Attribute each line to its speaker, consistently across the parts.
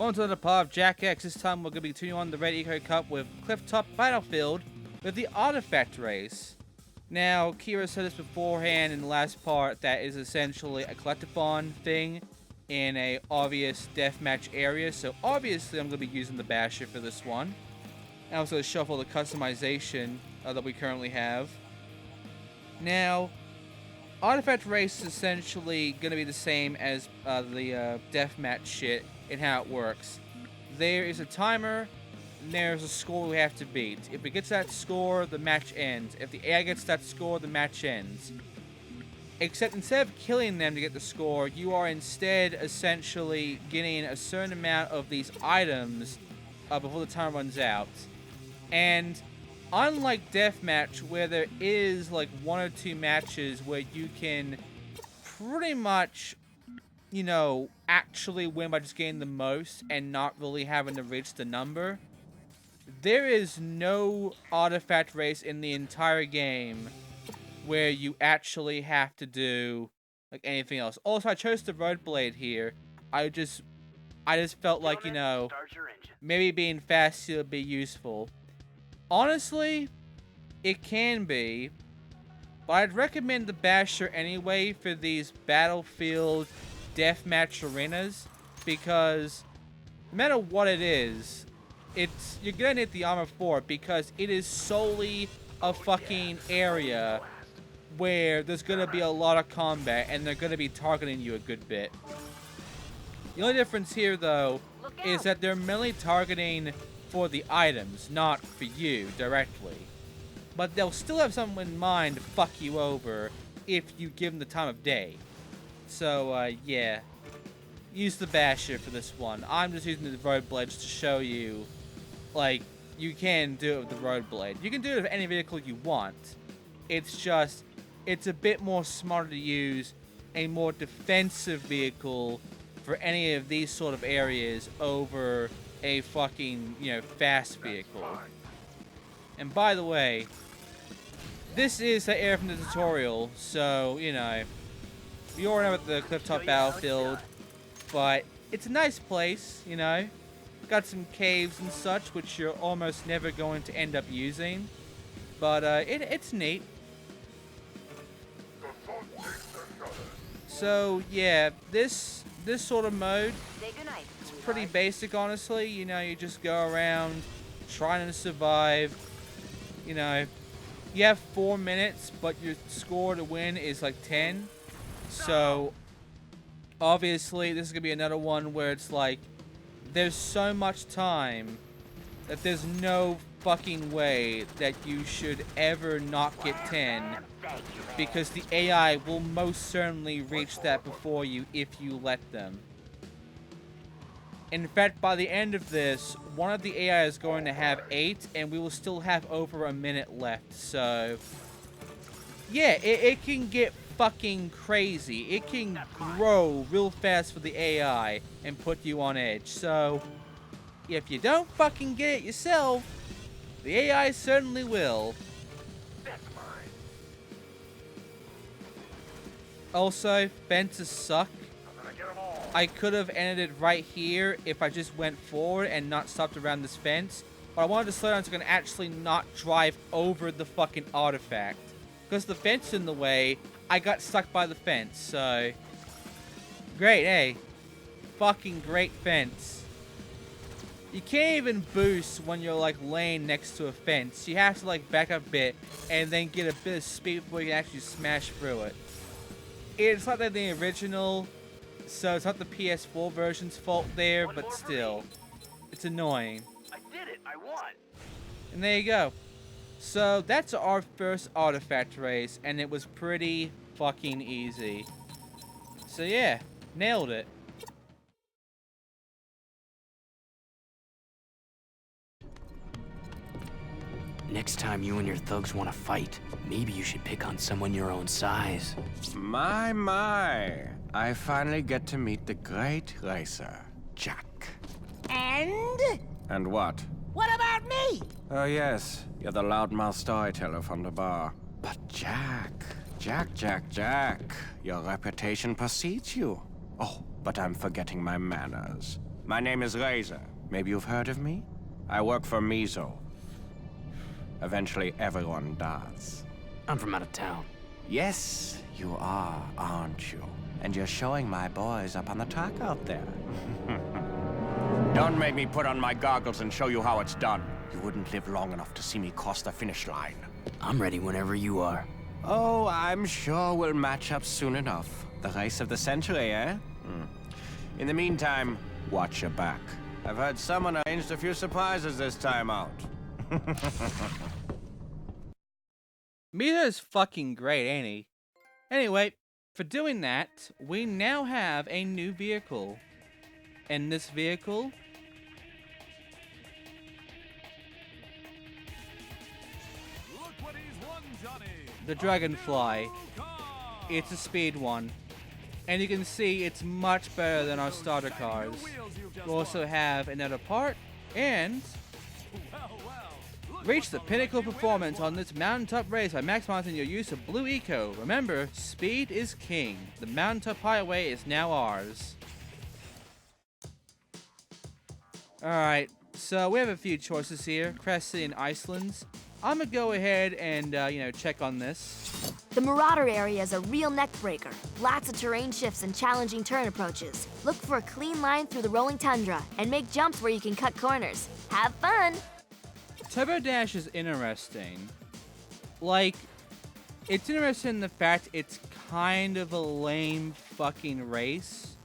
Speaker 1: On to the part of Jak X. This time we're going to be continuing on the Red Eco Cup with Clifftop Battlefield with the Artifact Race. Now, Kira said this beforehand in the last part that is essentially a collectathon thing in a obvious deathmatch area. So obviously I'm going to be using the Basher for this one. And I'm also going to shuffle the customization that we currently have. Now, Artifact Race is essentially going to be the same as the deathmatch shit in how it works. There is a timer, and there's a score we have to beat. If it gets that score, the match ends. If the AI gets that score, the match ends. Except instead of killing them to get the score, you are instead essentially getting a certain amount of these items before the time runs out. And unlike deathmatch, where there is like 1 or 2 matches where you can pretty much, you know, actually win by just getting the most and not really having to reach the number, there is no artifact race in the entire game where you actually have to do like anything else. Also, I chose the Road Blade here. I just felt like, you know, maybe being fast would be useful. Honestly, it can be, but I'd recommend the Basher anyway for these battlefield deathmatch arenas, because no matter what it is, you're gonna need the armor for it, because it is solely a fucking area where there's gonna be a lot of combat and they're gonna be targeting you a good bit. The only difference here, though, is that they're mainly targeting for the items, not for you directly. But they'll still have something in mind to fuck you over if you give them the time of day. So, yeah. Use the Basher for this one. I'm just using the Road Blade to show you, like, you can do it with the Road Blade. You can do it with any vehicle you want. It's just, it's a bit more smarter to use a more defensive vehicle for any of these sort of areas over a fucking, you know, fast vehicle. And by the way, this is the area from the tutorial, so, you know, you already know about the Clifftop Battlefield, but it's a nice place, you know. Got some caves and such, which you're almost never going to end up using, but it's neat. So yeah, this sort of mode, it's pretty basic, honestly. You know, you just go around trying to survive. You know, you have 4 minutes, but your score to win is like 10. So obviously this is gonna be another one where it's like there's so much time that there's no fucking way that you should ever not get 10, because the AI will most certainly reach that before you if you let them. In fact, by the end of this, one of the AI is going to have 8, and we will still have over a minute left. So yeah, it can get fucking crazy. It can grow real fast for the AI and put you on edge. So if you don't fucking get it yourself, the AI certainly will.
Speaker 2: That's mine.
Speaker 1: Also, fences suck.
Speaker 2: I'm gonna get them all.
Speaker 1: I could have ended it right here if I just went forward and not stopped around this fence. But I wanted to slow down so I can actually not drive over the fucking artifact. Because the fence is in the way, I got stuck by the fence, so great, hey. Fucking great fence. You can't even boost when you're like laying next to a fence. You have to like back up a bit and then get a bit of speed before you can actually smash through it. It's not like the original, so it's not the PS4 version's fault there, but still, it's annoying.
Speaker 2: I did it. I won.
Speaker 1: And there you go. So that's our first artifact race, and it was pretty fucking easy. So yeah, nailed it.
Speaker 3: Next time you and your thugs want to fight, maybe you should pick on someone your own size.
Speaker 4: My. I finally get to meet the great racer, Jak.
Speaker 5: And?
Speaker 4: And what?
Speaker 5: What about me?
Speaker 4: Oh yes, you're the loudmouth storyteller from the bar. But Jak, your reputation precedes you. Oh, but I'm forgetting my manners. My name is Razer. Maybe you've heard of me? I work for Mizo. Eventually, everyone does.
Speaker 3: I'm from out of town.
Speaker 4: Yes, you are, aren't you? And you're showing my boys up on the track out there. Don't make me put on my goggles and show you how it's done. You wouldn't live long enough to see me cross the finish line.
Speaker 3: I'm ready whenever you are.
Speaker 4: Oh, I'm sure we'll match up soon enough. The race of the century, eh? In the meantime, watch your back. I've heard someone arranged a few surprises this time out.
Speaker 1: Mizo's fucking great, ain't he? Anyway, for doing that, we now have a new vehicle. And this vehicle...
Speaker 6: Look what he's won, Johnny.
Speaker 1: the Dragonfly. It's a speed one. And you can see it's much better than our starter cars. We also have another part, and reach the pinnacle performance on this mountaintop race by maximizing your use of Blue Eco. Remember, speed is king. The mountaintop highway is now ours. Alright, so we have a few choices here. Crest City and Iceland's. I'm gonna go ahead and, check on this.
Speaker 7: The Marauder area is a real neck breaker. Lots of terrain shifts and challenging turn approaches. Look for a clean line through the rolling tundra and make jumps where you can cut corners. Have fun!
Speaker 1: Turbo Dash is interesting. Like, it's interesting in the fact it's kind of a lame fucking race.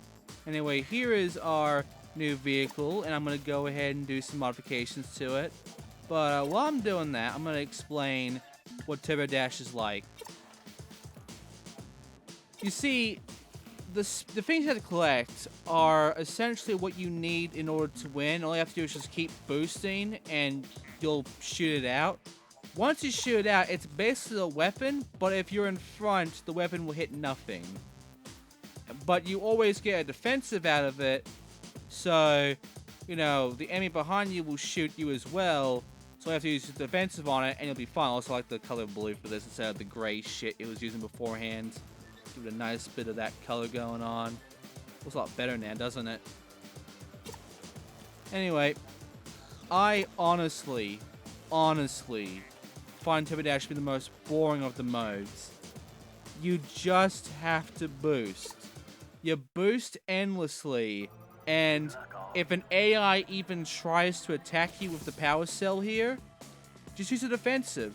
Speaker 1: Anyway, here is our new vehicle, and I'm gonna go ahead and do some modifications to it. But while I'm doing that, I'm gonna explain what Turbo Dash is like. You see, the things you have to collect are essentially what you need in order to win. All you have to do is just keep boosting, and you'll shoot it out. Once you shoot it out, it's basically a weapon, but if you're in front, the weapon will hit nothing. But you always get a defensive out of it, so, the enemy behind you will shoot you as well. So I have to use the defensive on it, and you'll be fine. I also like the color blue for this instead of the gray shit it was using beforehand. Give it a nice bit of that color going on. Looks a lot better now, doesn't it? Anyway, I honestly find Turbo Dash to be the most boring of the modes. You just have to boost. You boost endlessly, and if an AI even tries to attack you with the power cell here, just use the defensive.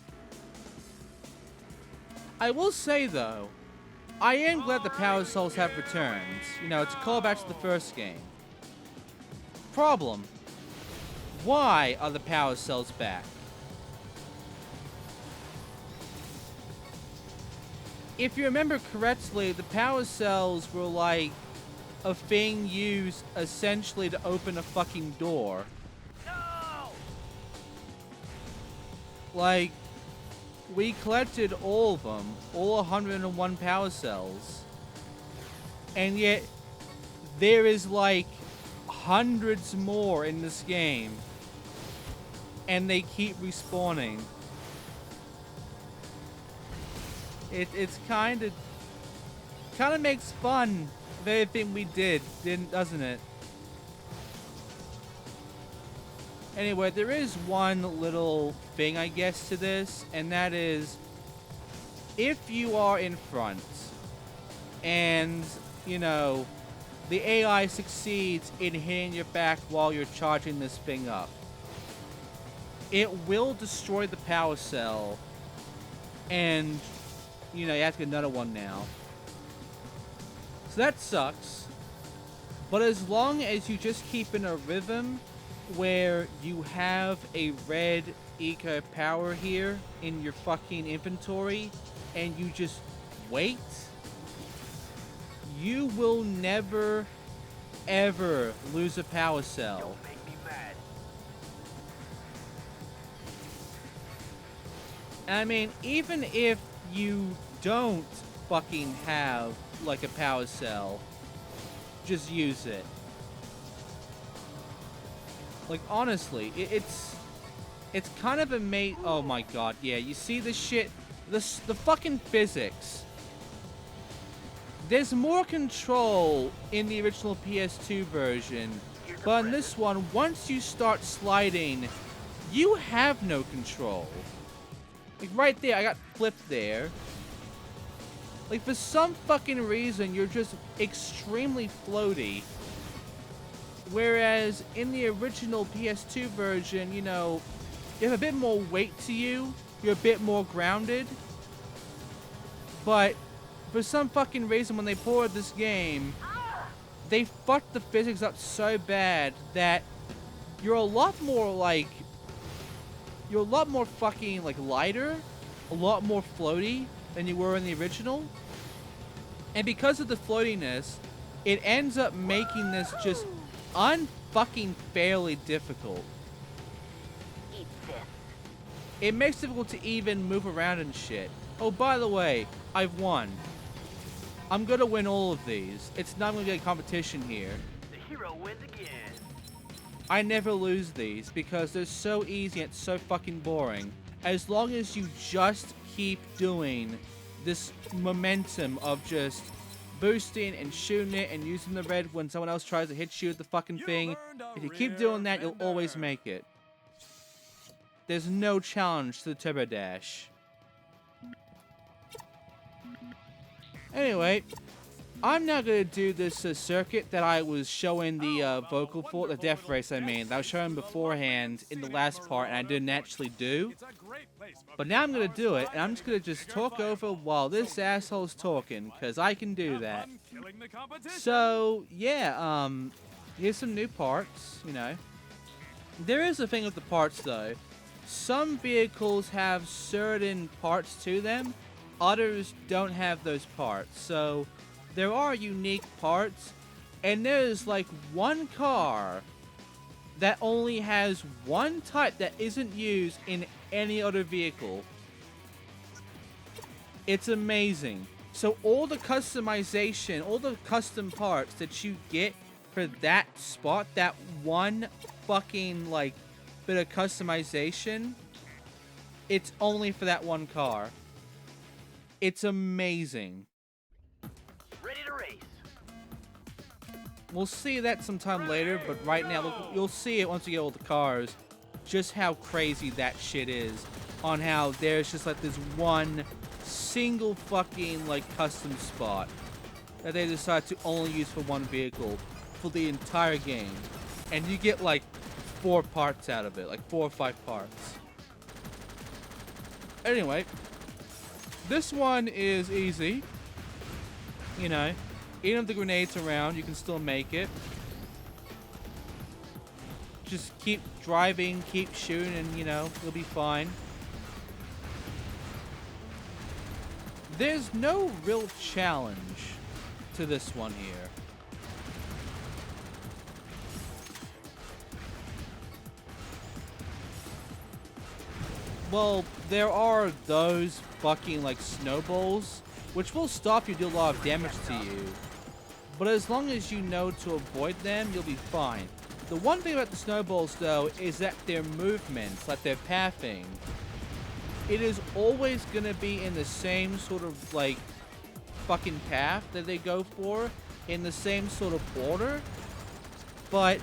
Speaker 1: I will say though, I am glad the power cells have returned. To call back to the first game. Problem. Why are the power cells back? If you remember correctly, the power cells were like a thing used essentially to open a fucking door.
Speaker 2: No!
Speaker 1: Like, we collected all of them, all 101 power cells, and yet there is like hundreds more in this game, and they keep respawning. It's kind of makes fun of everything we did, doesn't it? Anyway, there is one little thing, I guess, to this, and that is, if you are in front, and, the AI succeeds in hitting your back while you're charging this thing up, it will destroy the power cell, and, you have to get another one now. So that sucks. But as long as you just keep in a rhythm where you have a red eco power here in your fucking inventory, and you just wait, you will never, ever lose a power cell.
Speaker 2: Don't make me mad.
Speaker 1: I mean, even if you don't fucking have, like, a power cell, just use it. Like, honestly, it's kind of amazing. Oh my god, yeah, you see this shit? The fucking physics. There's more control in the original PS2 version But in this one, once you start sliding, you have no control. Like right there, I got flipped there. Like for some fucking reason, you're just extremely floaty. Whereas in the original PS2 version, you know, you have a bit more weight to you. You're a bit more grounded. But for some fucking reason, when they ported this game, they fucked the physics up so bad that you're a lot more like... You're a lot more fucking, like, lighter. A lot more floaty than you were in the original. And because of the floatiness, it ends up making this just unfucking fairly difficult. It makes it difficult to even move around and shit. Oh, by the way, I've won. I'm gonna win all of these. It's not gonna get a competition here.
Speaker 2: The hero wins again.
Speaker 1: I never lose these because they're so easy and it's so fucking boring. As long as you just keep doing this momentum of just boosting and shooting it and using the red when someone else tries to hit you with the fucking thing. If you keep doing that, you'll always make it. There's no challenge to the Turbo Dash. Anyway, I'm now going to do this circuit that I was showing the vocal for, the death race I mean, that I was showing beforehand in the last part and I didn't actually do. But now I'm going to do it, and I'm just going to just talk over while this asshole's talking, because I can do that. So, yeah, here's some new parts, you know. There is a thing with the parts, though. Some vehicles have certain parts to them, others don't have those parts. So, there are unique parts, and there's like one car that only has one type that isn't used in any other vehicle. It's amazing. So all the customization, all the custom parts that you get for that spot, that one fucking like bit of customization, it's only for that one car. It's amazing.
Speaker 2: Ready to race.
Speaker 1: We'll see that sometime later, but right now, look, you'll see it once you get all the cars, just how crazy that shit is, on how there's just like this one single fucking like custom spot that they decide to only use for one vehicle for the entire game. And you get like 4 parts out of it, like 4 or 5 parts. Anyway, this one is easy. You know, even if the grenade's around, you can still make it. Just keep driving, keep shooting, and you know, you'll be fine. There's no real challenge to this one here. Well, there are those fucking like snowballs, which will stop you, do a lot of damage to you. But as long as you know to avoid them, you'll be fine. The one thing about the snowballs, though, is that their movements, like their pathing, it is always going to be in the same sort of, like, fucking path that they go for, in the same sort of order. But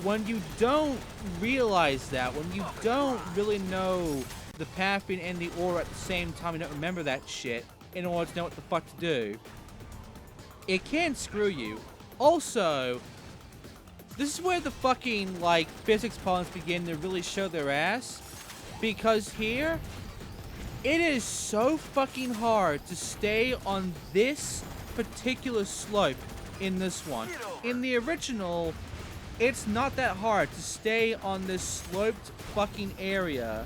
Speaker 1: when you don't realize that, when you don't really know the pathing and the order at the same time, you don't remember that shit in order to know what the fuck to do, it can screw you. Also, this is where the fucking, like, physics problems begin to really show their ass. Because here, it is so fucking hard to stay on this particular slope in this one. In the original, it's not that hard to stay on this sloped fucking area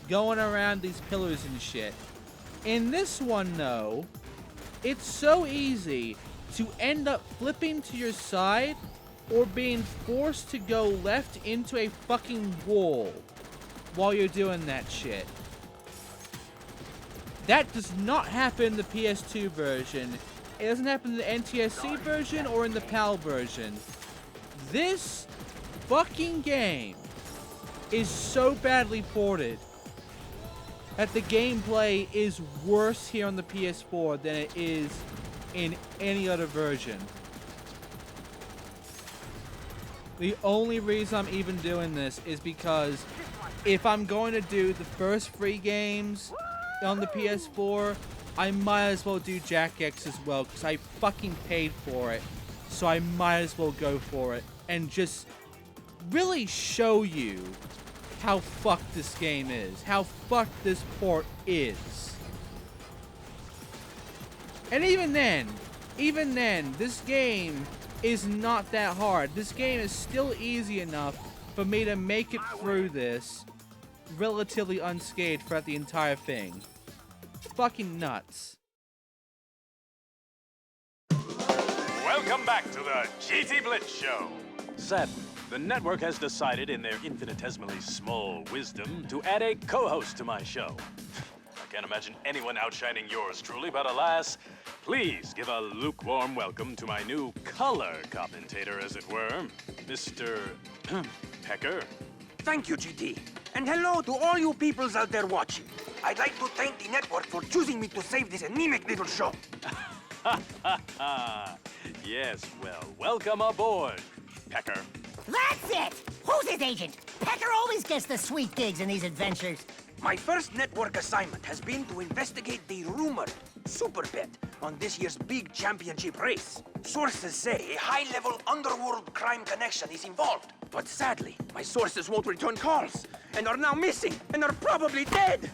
Speaker 1: going around these pillars and shit. In this one, though, it's so easy to end up flipping to your side or being forced to go left into a fucking wall while you're doing that shit. That does not happen in the PS2 version. It doesn't happen in the NTSC version or in the PAL version. This fucking game is so badly ported that the gameplay is worse here on the PS4 than it is in any other version. The only reason I'm even doing this is because if I'm going to do the first 3 games on the PS4, I might as well do Jak X as well, because I fucking paid for it. So I might as well go for it and just really show you how fucked this game is, how fucked this port is. And even then, this game is not that hard. This game is still easy enough for me to make it through this relatively unscathed throughout the entire thing. Fucking nuts.
Speaker 6: Welcome back to the GT Blitz Show. Sadly, the network has decided in their infinitesimally small wisdom to add a co-host to my show. I can't imagine anyone outshining yours truly, but alas, please give a lukewarm welcome to my new color commentator, as it were, Mr. Pecker.
Speaker 8: Thank you, GT. And hello to all you peoples out there watching. I'd like to thank the network for choosing me to save this anemic little show.
Speaker 6: Yes, well, welcome aboard, Pecker.
Speaker 5: That's it! Who's his agent? Pecker always gets the sweet gigs in these adventures.
Speaker 8: My first network assignment has been to investigate the rumored super bet on this year's big championship race. Sources say a high-level underworld crime connection is involved. But sadly, my sources won't return calls, and are now missing, and are probably dead.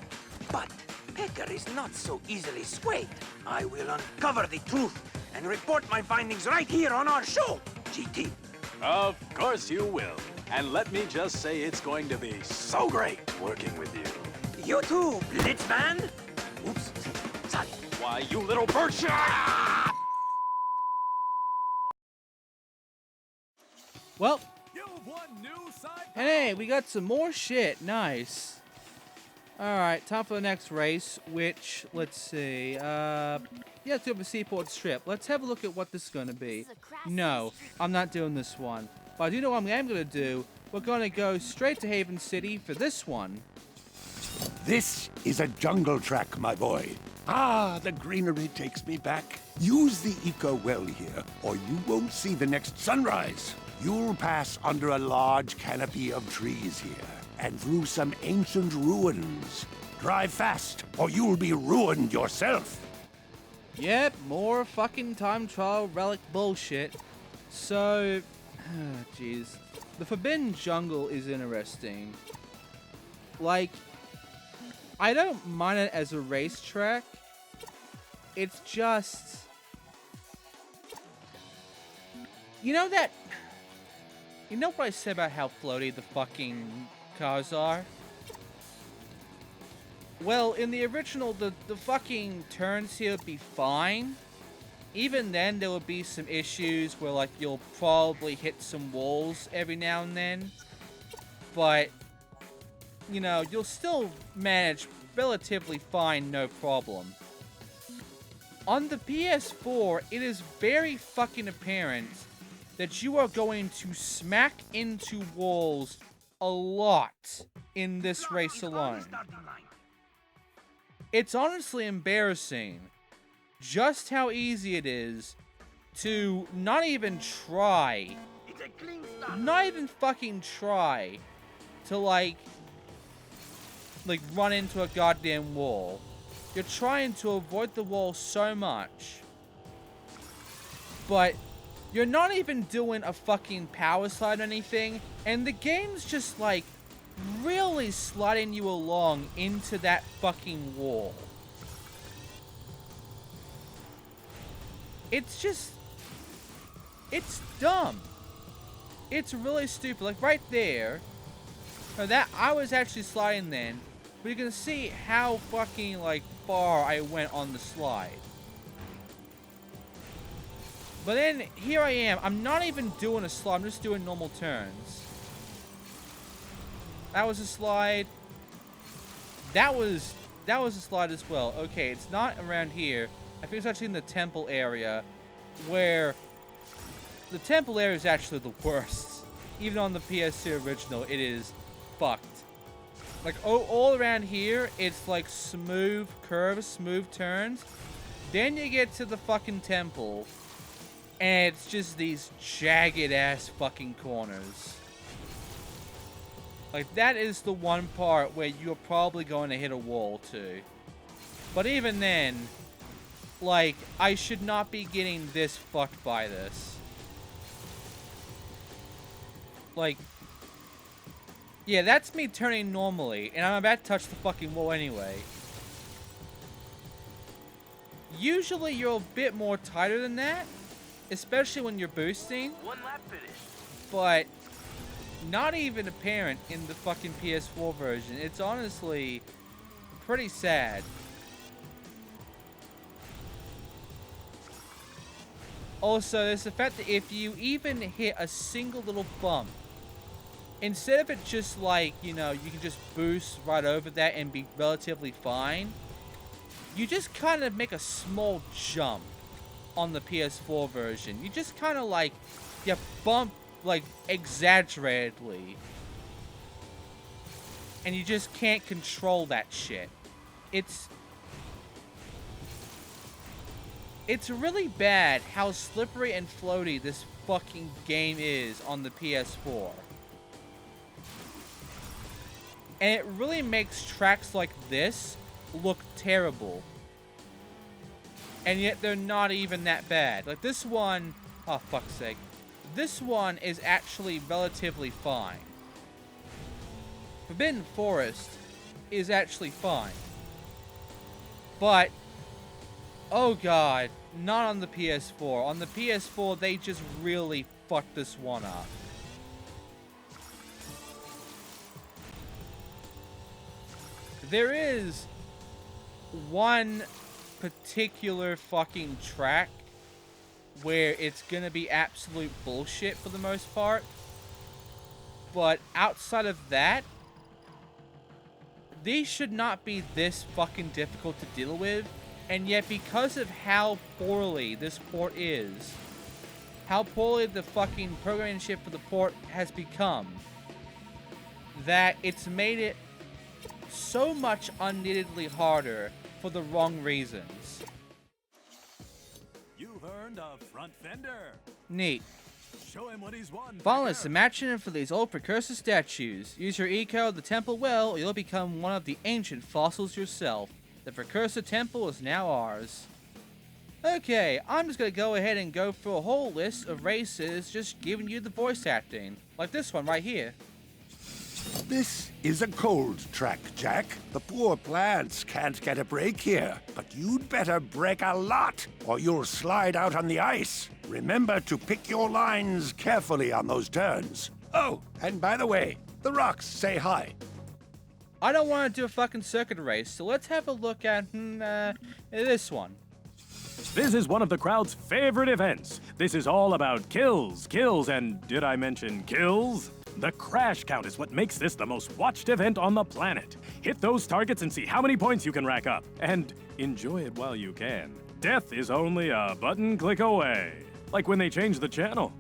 Speaker 8: But Pecker is not so easily swayed. I will uncover the truth and report my findings right here on our show, GT.
Speaker 6: Of course you will. And let me just say it's going to be so great working with you.
Speaker 8: You too, Blitzman. Oops, sorry.
Speaker 6: Why, you little birdshot!
Speaker 1: Well,
Speaker 6: You've won new side.
Speaker 1: and hey, we got some more shit. Nice. Alright, time for the next race, which, let's see, yeah, let's do a Seaport Strip. Let's have a look at what this is going to be. No, I'm not doing this one. But I do know what I am going to do. We're going to go straight to Haven City for this one.
Speaker 9: This is a jungle track, my boy. Ah, the greenery takes me back. Use the eco well here, or you won't see the next sunrise. You'll pass under a large canopy of trees here, and through some ancient ruins. Drive fast, or you'll be ruined yourself.
Speaker 1: Yep, more fucking time trial relic bullshit. So, jeez. The Forbidden Jungle is interesting. Like, I don't mind it as a racetrack. It's just... You know that... You know what I said about how floaty the fucking cars are? Well, in the original, the fucking turns here would be fine. Even then, there would be some issues where, like, you'll probably hit some walls every now and then. But, you know, you'll still manage relatively fine, no problem. On the PS4, it is very fucking apparent that you are going to smack into walls a lot in this race alone. It's honestly embarrassing just how easy it is to not even try, not even fucking try to like run into a goddamn wall. You're trying to avoid the wall so much, but you're not even doing a fucking power slide or anything, and the game's just like really sliding you along into that fucking wall. It's just... It's dumb. It's really stupid. Like right there, that I was actually sliding then, but you can see how fucking like far I went on the slide. But then here I am. I'm not even doing a slide. I'm just doing normal turns. That was a slide. That was a slide as well. Okay, it's not around here. I think it's actually in the temple area, where the temple area is actually the worst. Even on the PS2 original, it is fucked. Like all around here, it's like smooth curves, smooth turns. Then you get to the fucking temple, And it's just these jagged ass fucking corners. Like, that is the one part where you're probably going to hit a wall too. But even then, like, I should not be getting this fucked by this. Like, yeah, that's me turning normally, and I'm about to touch the fucking wall anyway. Usually you're a bit more tighter than that, especially when you're boosting.
Speaker 2: One lap finish.
Speaker 1: But not even apparent in the fucking PS4 version. It's honestly pretty sad. Also, there's the fact that if you even hit a single little bump, instead of it just like, you know, you can just boost right over that and be relatively fine, you just kind of make a small jump on the PS4 version. You just kind of like, you bump like exaggeratedly. And you just can't control that shit. It's really bad how slippery and floaty this fucking game is on the PS4. And it really makes tracks like this look terrible. And yet they're not even that bad. Like this one, oh fuck's sake. This one is actually relatively fine. Forbidden Forest is actually fine. But, oh god, not on the PS4. On the PS4, they just really fucked this one up. There is one particular fucking track where it's gonna be absolute bullshit for the most part. But outside of that, these should not be this fucking difficult to deal with. And yet, because of how poorly this port is, how poorly the fucking programming for the port has become, that it's made it so much unneededly harder for the wrong reasons.
Speaker 6: You've earned a front fender.
Speaker 1: Neat.
Speaker 6: Show him what he's won.
Speaker 1: Finalists, imagine for these old precursor statues. Use your eco of the temple well, or you'll become one of the ancient fossils yourself. The precursor temple is now ours. Okay, I'm just gonna go ahead and go through a whole list of races, just giving you the voice acting. Like this one right here.
Speaker 9: This is a cold track, Jak. The poor plants can't get a break here. But you'd better break a lot, or you'll slide out on the ice. Remember to pick your lines carefully on those turns. Oh, and by the way, the rocks say hi.
Speaker 1: I don't want to do a fucking circuit race, so let's have a look at this one.
Speaker 6: This is one of the crowd's favorite events. This is all about kills, and did I mention kills? The crash count is what makes this the most watched event on the planet. Hit those targets and see how many points you can rack up. And enjoy it while you can. Death is only a button click away. Like when they changed the channel.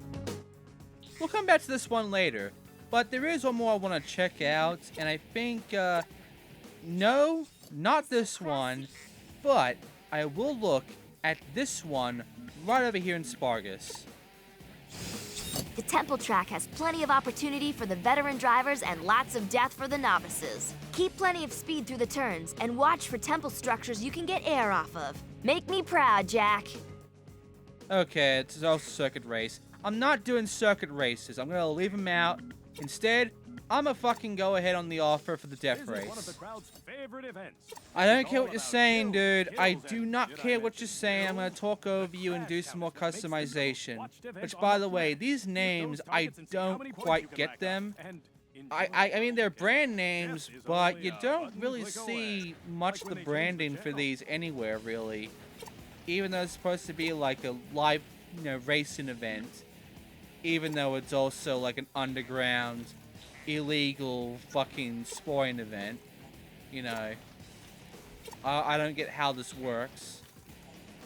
Speaker 1: We'll come back to this one later. But there is one more I want to check out. And I think, no, not this one. But I will look at this one right over here in Spargus.
Speaker 7: The temple track has plenty of opportunity for the veteran drivers and lots of death for the novices. Keep plenty of speed through the turns and watch for temple structures you can get air off of. Make me proud, Jak.
Speaker 1: Okay, it's also circuit race. I'm not doing circuit races. I'm gonna leave them out. Instead, I'm gonna fucking go ahead on the offer for the death race.
Speaker 6: One of the crowd's favorite events.
Speaker 1: I don't care what you're saying, dude. I do not care what you're saying. I'm gonna talk over you and do some more customization. Which, by the way, these names, I don't quite get them. I mean, they're brand names, but you don't really see much of the branding for these anywhere, really. Even though it's supposed to be like a live, racing event. Even though it's also like an underground, illegal fucking sporting event. I don't get how this works.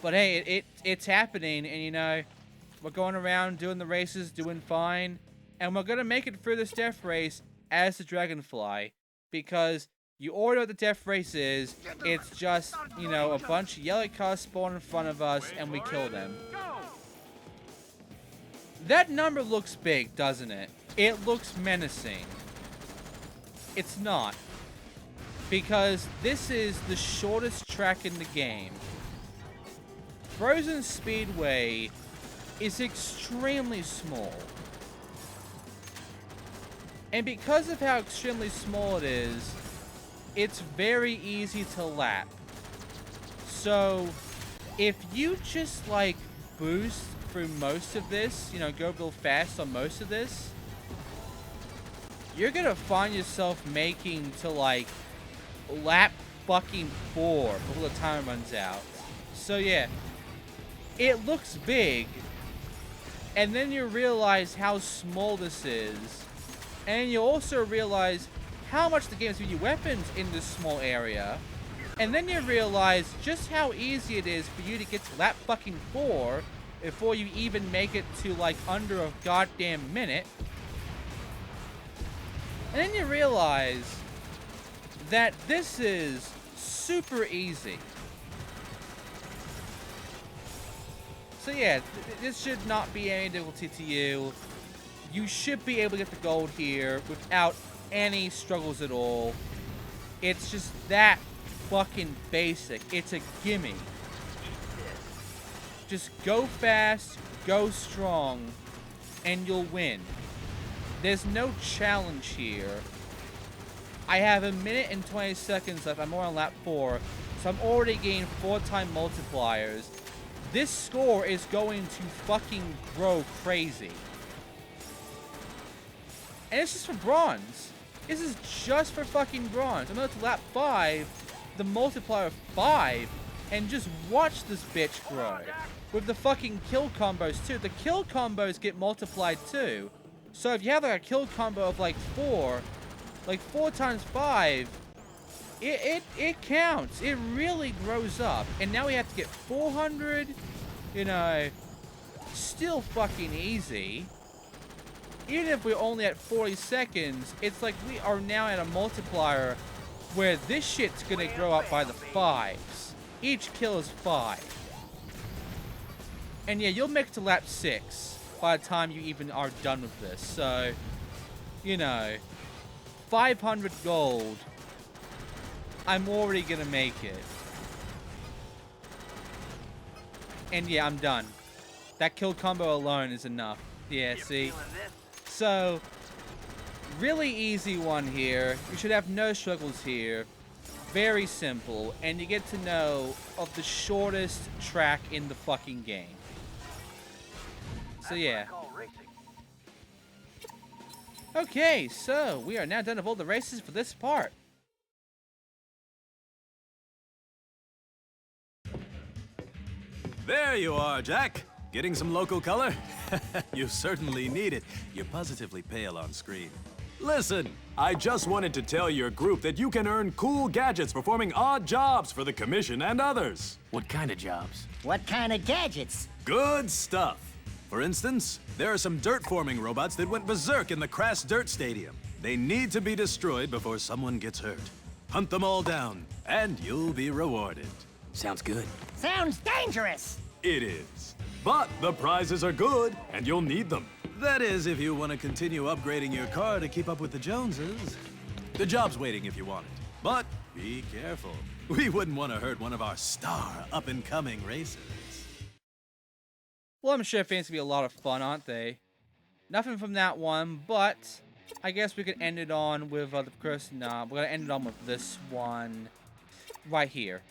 Speaker 1: But hey, it's happening, and we're going around doing the races, doing fine. And we're gonna make it through this death race as the Dragonfly. Because you order what the death race is, it's just, a bunch of yellow cars spawn in front of us and we kill them. That number looks big, doesn't it? It looks menacing. It's not. Because this is the shortest track in the game. Frozen Speedway is extremely small. And because of how extremely small it is, it's very easy to lap. So, if you just, like, boost through most of this, you know, go real fast on most of this, you're gonna find yourself making to, like, lap fucking 4 before the time runs out. So, yeah. It looks big, and then you realize how small this is, and you also realize how much the game is giving you weapons in this small area, and then you realize just how easy it is for you to get to lap fucking 4 before you even make it to, like, under a goddamn minute. And then you realize that this is super easy. So yeah, this should not be any difficulty to you. You should be able to get the gold here without any struggles at all. It's just that fucking basic. It's a gimme. Just go fast, go strong, and you'll win. There's no challenge here. I have 1 minute and 20 seconds left. I'm more on lap 4, so I'm already getting 4-time multipliers. This score is going to fucking grow crazy. And it's just for bronze. This is just for fucking bronze. I'm going to lap 5, the multiplier of 5, and just watch this bitch grow. With the fucking kill combos too. The kill combos get multiplied too. So if you have like a kill combo of like 4, like 4 times 5, it counts. It really grows up. And now we have to get 400, you know, still fucking easy. Even if we're only at 40 seconds, it's like we are now at a multiplier where this shit's gonna grow up by the 5s. Each kill is 5. And yeah, you'll make it to lap 6 by the time you even are done with this. So, you know, 500 gold. I'm already gonna make it. And yeah, I'm done. That kill combo alone is enough. Yeah, see? So, really easy one here. You should have no struggles here. Very simple. And you get to know of the shortest track in the fucking game. So yeah. Okay, so we are now done with all the races for this part.
Speaker 6: There you are, Jak. Getting some local color? You certainly need it. You're positively pale on screen. Listen, I just wanted to tell your group that you can earn cool gadgets performing odd jobs for the Commission and others.
Speaker 3: What kind of jobs?
Speaker 5: What kind of gadgets?
Speaker 6: Good stuff. For instance, there are some dirt-forming robots that went berserk in the Crass Dirt Stadium. They need to be destroyed before someone gets hurt. Hunt them all down, and you'll be rewarded.
Speaker 3: Sounds good.
Speaker 5: Sounds dangerous.
Speaker 6: It is. But the prizes are good, and you'll need them. That is, if you want to continue upgrading your car to keep up with the Joneses. The job's waiting if you want it. But be careful. We wouldn't want to hurt one of our star up-and-coming racers.
Speaker 1: Well, I'm sure fans will be a lot of fun, aren't they? Nothing from that one, but I guess we could end it on with the person. We're gonna end it on with this one right here.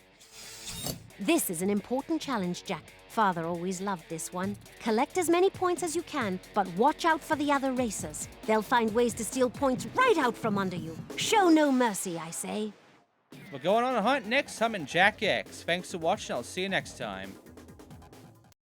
Speaker 10: This is an important challenge, Jak. Father always loved this one. Collect as many points as you can, but watch out for the other racers. They'll find ways to steal points right out from under you. Show no mercy, I say.
Speaker 1: We're going on a hunt next time in Jak X. Thanks for watching. I'll see you next time.